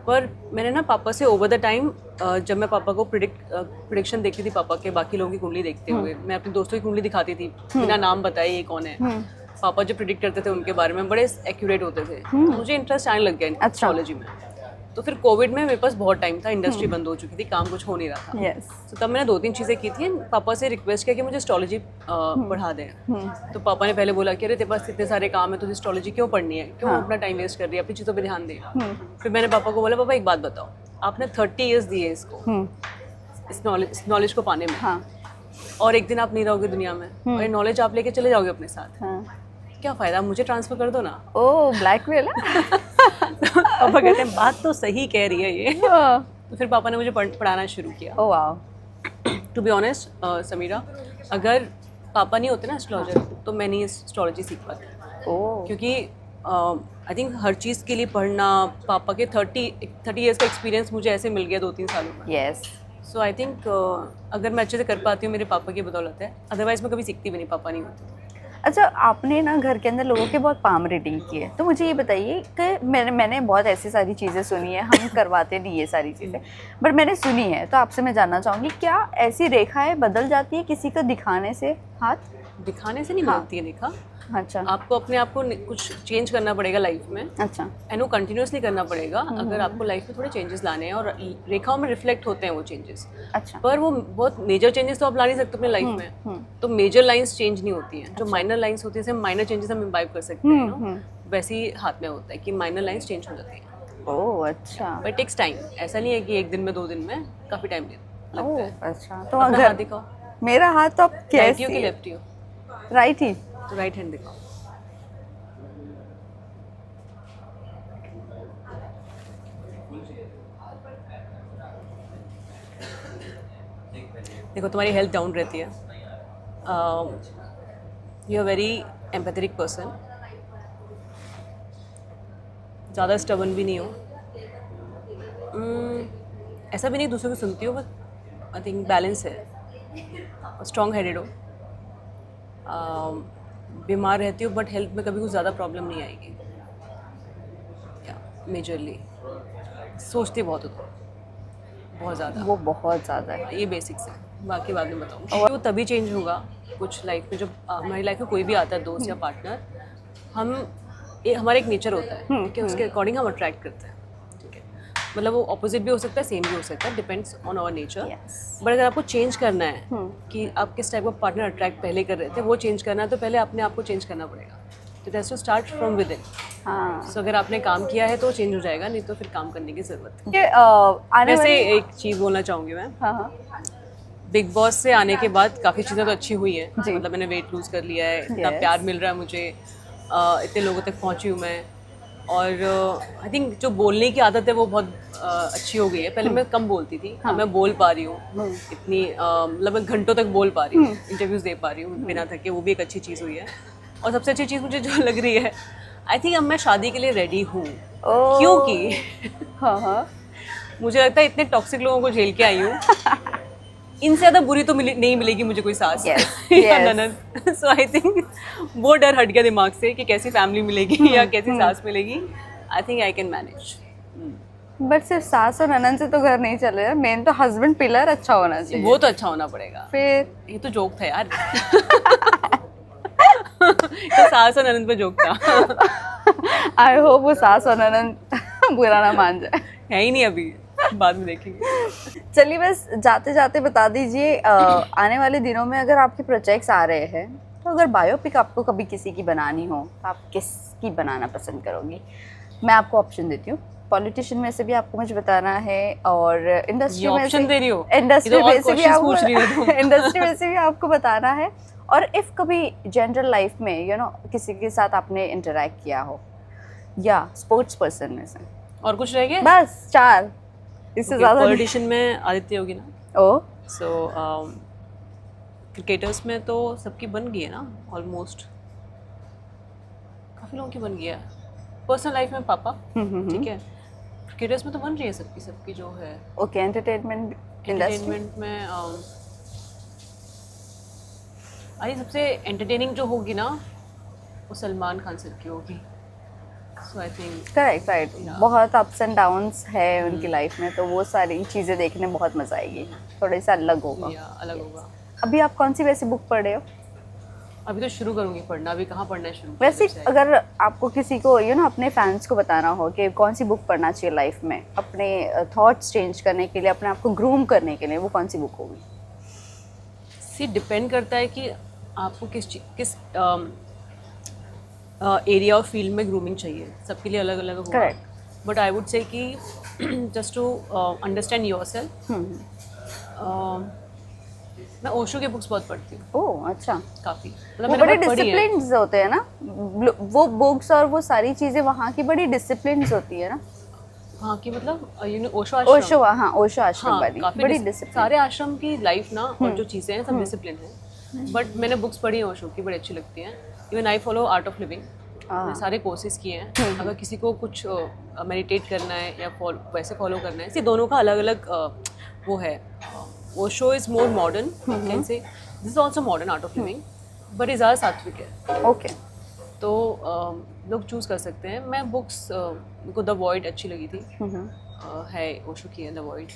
पर मैंने ना पापा से ओवर द टाइम, जब मैं पापा को प्रिडिक्शन देखती थी पापा के, बाकी लोगों की कुंडली देखते हुए, मैं अपने दोस्तों की कुंडली दिखाती थी बिना नाम बताए ये कौन है। पापा जो प्रिडिक्ट करते थे उनके बारे में बड़े एक्यूरेट होते थे, तो मुझे इंटरेस्ट आने लग गया एस्ट्रोलॉजी में। तो फिर कोविड में मेरे पास बहुत टाइम था, इंडस्ट्री बंद हो चुकी थी, काम कुछ हो नहीं रहा था। तो तब मैंने 2-3 चीज़ें की थी, पापा से रिक्वेस्ट किया कि मुझे एस्ट्रोलॉजी पढ़ा दें। तो पापा ने पहले बोला कि अरे तेरे पास इतने सारे काम है, तुझे एस्ट्रोलॉजी क्यों पढ़नी है, क्यों अपना टाइम वेस्ट कर रही है, अपनी चीज़ों पर ध्यान दे। फिर मैंने पापा को बोला, पापा एक बात बताओ, आपने 30 ईयर्स दिए इसको, इस नॉलेज को पाने में, और एक दिन आप नहीं रहोगे दुनिया में, और ये नॉलेज आप लेके चले जाओगे अपने साथ, क्या फ़ायदा, मुझे ट्रांसफ़र कर दो ना। ओह, ब्लैकमेल। पापा कहते हैं बात तो सही कह रही है ये। तो फिर पापा ने मुझे पढ़ाना शुरू किया। Oh wow. To be honest Sameera, अगर पापा नहीं होते ना एस्ट्रोलॉजर, तो मैं नहीं एस्ट्रोलॉजी सीख पाती। क्योंकि आई थिंक हर चीज़ के लिए पढ़ना, पापा के 30 ईयर्स का एक्सपीरियंस मुझे ऐसे मिल गया 2-3 सालों में। यस। सो आई थिंक अगर मैं अच्छे से कर पाती हूँ मेरे पापा की बदौलत है, अदरवाइज मैं कभी सीखती भी नहीं, पापा नहीं होते। अच्छा, आपने ना घर के अंदर लोगों के बहुत पाम रीडिंग की है, तो मुझे ये बताइए कि मैंने बहुत ऐसी सारी चीज़ें सुनी है, हम करवाते नहीं ये सारी चीज़ें, बट मैंने सुनी है, तो आपसे मैं जानना चाहूँगी, क्या ऐसी रेखाएं बदल जाती है किसी को दिखाने से? हाथ दिखाने से नहीं बदलती है रेखा। अच्छा। आपको अपने आप को कुछ चेंज करना पड़ेगा लाइफ में। अच्छा। एंड वो कंटिन्यूसली करना पड़ेगा अगर आपको लाइफ में थोड़े चेंजेस लाने हैं, और रेखाओं में रिफ्लेक्ट होते हैं वो चेंजेस। अच्छा। पर वो बहुत मेजर चेंजेस तो आप ला नहीं सकते अपने लाइफ में, तो मेजर लाइंस चेंज नहीं होती हैं। जो माइनर लाइंस होती है, माइनर चेंजेस हम इम्बाइब कर सकते हैं, वैसे ही हाथ में होता है कि माइनर लाइंस चेंज हो जाती हैं। ओह अच्छा। बट टेक्स टाइम, ऐसा नहीं है कि एक दिन में 2 दिन में, काफ़ी टाइम लगता है। अच्छा, तो अगर हाथ दिखाओ। मेरा हाथ तो आप कैसे? Left you? राइट ही। तो राइट हैंड दिखाओ। देखो तुम्हारी हेल्थ डाउन रहती है, you are very empathetic person, ज़्यादा स्टबन भी नहीं हो, ऐसा भी नहीं दूसरों को सुनती हो, बट आई थिंक बैलेंस है, स्ट्रॉन्ग हेडेड हो, बीमार रहती हो बट हेल्थ में कभी कुछ ज़्यादा प्रॉब्लम नहीं आएगी, मेजरली सोचते बहुत हो तुम, बहुत ज़्यादा, वो बहुत ज़्यादा है। ये बेसिक्स है, बाकी बाद में बताऊँ। वो तभी चेंज होगा कुछ लाइफ में, जब हमारी लाइफ में कोई भी आता है दोस्त या पार्टनर, हमारा एक नेचर होता है, ठीक है, उसके अकॉर्डिंग हम अट्रैक्ट करते हैं, ठीक है, मतलब वो ऑपोजिट भी हो सकता है, सेम भी हो सकता है, depends on our nature. But अगर आपको चेंज करना है कि आप किस टाइप का पार्टनर अट्रैक्ट पहले कर रहे थे, वो चेंज करना है, तो पहले अपने आप को चेंज करना पड़ेगा, तो that's to start from within. हाँ, सो अगर आपने काम किया है तो चेंज हो जाएगा, नहीं तो फिर काम करने की ज़रूरत है। ये आने वैसे वाले। एक चीज़ बोलना चाहूँगी मैं, हाँ हाँ, बिग बॉस से आने के बाद काफ़ी चीज़ें तो अच्छी हुई हैं, जी। मतलब मैंने वेट लूज़ कर लिया है, इतना Yes. प्यार मिल रहा है मुझे, इतने लोगों तक पहुंची हूँ मैं, और आई थिंक जो बोलने की आदत है वो बहुत अच्छी हो गई है। पहले मैं कम बोलती थी, अब मैं बोल पा रही हूँ इतनी, मतलब मैं घंटों तक बोल पा रही हूँ, इंटरव्यूज़ दे पा रही हूँ बिना थके, वो भी एक अच्छी चीज़ हुई है। और सबसे अच्छी चीज़ मुझे जो लग रही है, आई थिंक अब मैं शादी के लिए रेडी हूँ, ओह। क्योंकि हाँ हाँ, मुझे लगता है इतने टॉक्सिक लोगों को झेल के आई हूँ, इनसे ज़्यादा बुरी तो नहीं मिलेगी मुझे कोई सास Yes, या yes. ननद। सो आई थिंक वो डर हट गया दिमाग से कि कैसी फैमिली मिलेगी या कैसी सास मिलेगी। आई think I can manage. But सिर्फ सास और ननद से तो घर नहीं चलेगा, मेन तो हस्बैंड पिलर अच्छा होना चाहिए। वो तो अच्छा होना पड़ेगा। फिर ये तो जोक था यार। तो सास और ननद पे जोक था। आई होप वो सास और ननद बुरा ना मान जाए। है ही नहीं अभी, बाद में देखेंगे। चलिए बस जाते जाते बता दीजिए, आने वाले दिनों में अगर आपके प्रोजेक्ट्स आ रहे हैं, तो अगर बायोपिक आपको कभी किसी की बनानी हो तो आप किसकी बनाना पसंद करोगी? मैं आपको ऑप्शन देती हूँ, पॉलिटिशियन में से भी आपको मुझे बताना है, और इंडस्ट्री में ऑप्शन दे रही हो? इंडस्ट्री में से भी आपको पूछ रही हो तुम। इंडस्ट्री में से भी आपको बताना है, और इफ कभी जनरल लाइफ में किसी के साथ आपने इंटरेक्ट किया हो, या स्पोर्ट्स पर्सन में से। और कुछ रह गया? बस 4, इससे ज्यादा नहीं। पॉलिटिशियन में आदित्य होगी ना। ओ, सो क्रिकेटर्स में तो सबकी बन गई है ना ऑलमोस्ट, काफ़ी लोगों की बन गई है। पर्सनल लाइफ में पापा, ठीक है, क्रिकेटर्स में तो बन रही है सबकी जो है। ओके, एंटरटेनमेंट इंडस्ट्री एंटरटेनमेंट में अरे सबसे एंटरटेनिंग जो होगी ना वो सलमान खान सर की होगी। सो आई थिंक करेक्ट, राइट। बहुत अप्स एंड डाउन्स है उनकी लाइफ में, तो वो सारी चीज़ें देखने में बहुत मजा आएगी, थोड़े सा अलग होगा। या अलग होगा। अभी आप कौन सी वैसी बुक पढ़ रहे हो? अभी तो शुरू करूँगी पढ़ना, अभी कहाँ पढ़ना है शुरू। वैसे अगर आपको किसी को अपने फैंस को बताना हो कि कौन सी बुक पढ़ना चाहिए लाइफ में, अपने थॉट्स चेंज करने के लिए, अपने आप को ग्रूम करने के लिए, वो कौन सी बुक होगी? सी डिपेंड करता है कि आपको किस एरिया और फील्ड में ग्रूमिंग चाहिए, सबके लिए अलग अलग होगा। Correct. But I would say कि जस्ट टू अंडरस्टैंड योरसेल्फ, मैं ओशो के बुक्स बहुत पढ़ती हूँ। ओह अच्छा, काफ़ी, वो मतलब बड़े मैंने बहुत पढ़ी है। डिसिप्लिन्ड होते हैं ना वो बुक्स, और वो सारी चीज़ें वहाँ की बड़ी डिसिप्लिन्ड होती है ना। हाँ कि मतलब ओशो आश्रम। ओशो, हाँ ओशो आश्रम हाँ, वाली काफी बड़ी डिसिप्लिन। सारे आश्रम की लाइफ ना और जो चीज़ें हैं सब डिसिप्लिन है। बट मैंने बुक्स पढ़ी हैं ओशो की, बड़ी अच्छी लगती हैं। Even I follow art of living, मैंने सारे कोर्सेज किए हैं। अगर किसी को कुछ मेडिटेट करना है या वैसे फॉलो करना है, इसी दोनों का अलग अलग वो है। Osho is more modern, can say this is also modern art of living, but is ज़्यादा सात्विक है। ओके, तो लोग चूज़ कर सकते हैं। मैं बुक्स, मेरे को द वॉइड अच्छी लगी थी, है ओशो की है द वॉइड,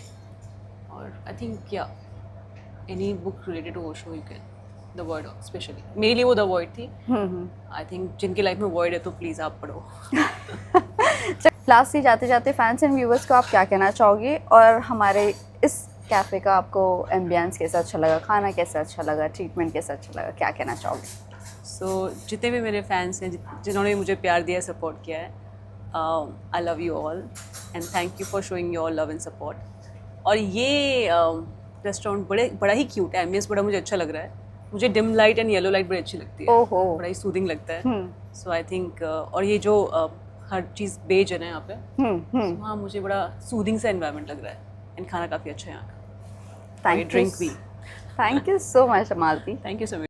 और आई थिंक या any book related to Osho you can, the void specially मेरे लिए वो द वॉइड थी। आई थिंक जिनकी लाइफ में वॉइड है तो प्लीज़ आप पढ़ो। लास्ट ही जाते जाते फैंस एंड व्यूअर्स को आप क्या कहना चाहोगे, और हमारे इस कैफ़े का आपको एम्बियंस कैसा अच्छा लगा, खाना कैसा अच्छा लगा, ट्रीटमेंट कैसा अच्छा लगा, क्या कहना चाहोगे? सो जितने भी मेरे फैंस हैं, जिन्होंने मुझे प्यार दिया, सपोर्ट किया है, I love you all and thank you for showing your love and support. और ये रेस्टोरेंट बड़ा ही क्यूट है, एम्बियंस बड़ा मुझे अच्छा लग रहा है, मुझे dim light and yellow light बड़ी अच्छी लगती है, ओहो बड़ा ही सूदिंग लगता है। सो आई थिंक और ये जो हर चीज़ बेज है ना यहाँ पे, so, हाँ मुझे बड़ा सूदिंग सा एनवायरनमेंट लग रहा है, एंड खाना काफ़ी अच्छा है यहाँ का, थैंक ड्रिंक भी। Thank you so much Malti. Thank you so much.